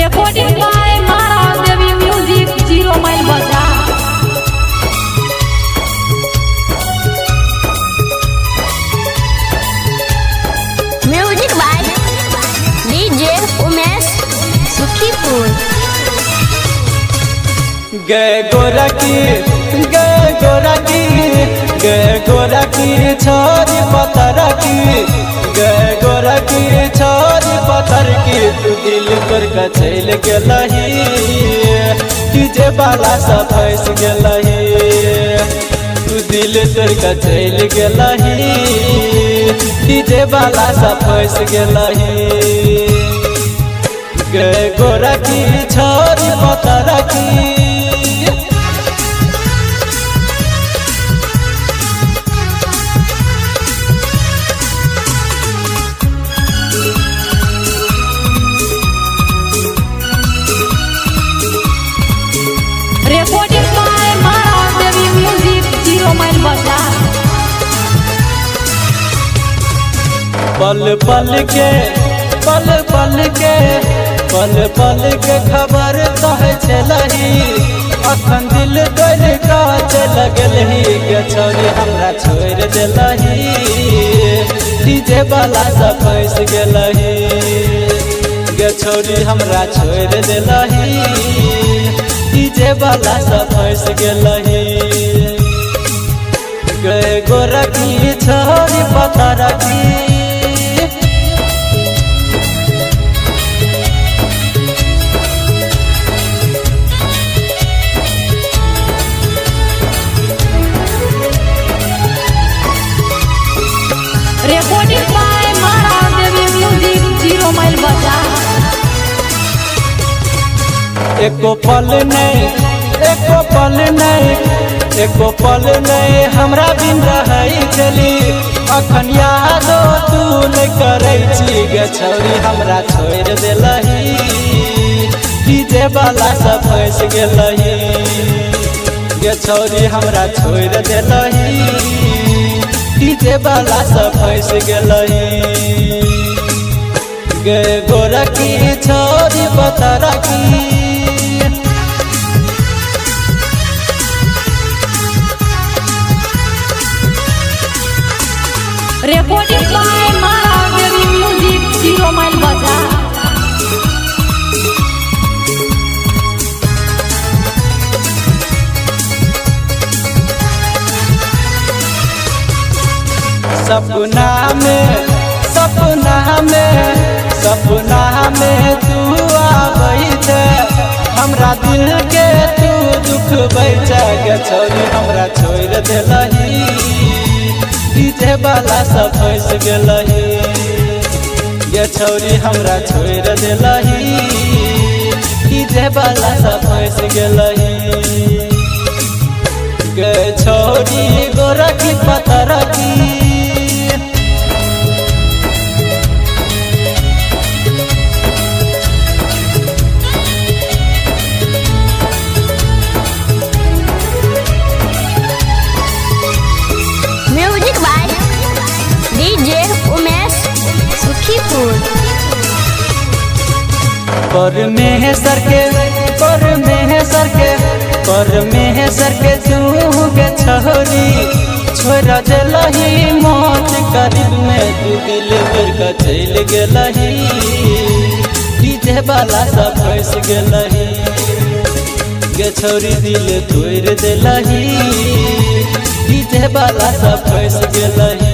Recording by महाराज देवी music 0 mile बाजार। Music by DJ Umesh Sukhipur. गए गोरकी छोरी पतर की गए गोरकी छोरी पतर की तू दिल पर चल गलही डीजे वाला सब फंस गलही तू दिल तोर चल गलही डीजे वाला सब फंस गलही गए गोरकी छोरी पतर की। रिकॉर्डिंग बाय महाराज देवी म्यूजिक 0 माइल बाजार। पल पल के खबर कहे चलही अखन दिल तोड़ का चल गलही गे छोरी हमरा छोड़ दिलही डीजे वाला सब फंस गलही गे छोरी हमरा छोड़ दिलही डीजे वाला सब फंस गलही गए गोरकी छोरी पतर की। रिकॉर्डिंग बाय महाराज देवी म्यूजिक 0 माइल बाजार। एको पल नहीं हमरा बिन रही चली अखन यादो तू नहीं करे छी गे छोरी हमरा छोड़ दिलही डीजे वाला सब फंस गलही गे छोरी हमरा छोड़ दिलही डीजे वाला सब फंस गलही गे गोरकी छोरी पतर की। रिकॉर्डिंग बाय महाराज देवी म्यूजिक 0 माइल बाजार। सपना में तू आबै छे हमरा दिल के तू दुख बैठे गे छोरी हमरा छोड़ दिलही डीजे वाला सब फंस गलही गे छोरी हमरा छोड़ दिलही डीजे वाला सब फंस गलही गे छोरी गोरकी पतर की। Music by DJ Umesh Sukhipur. परमेश्वर के तू गे छोरी छोड़ दिलही मौत करीब में तू दिल पर चल गलही डीजे वाला सब फंस गलही गे छोरी दिल तोड़ दिलही डीजे वाला सब फंस गलही।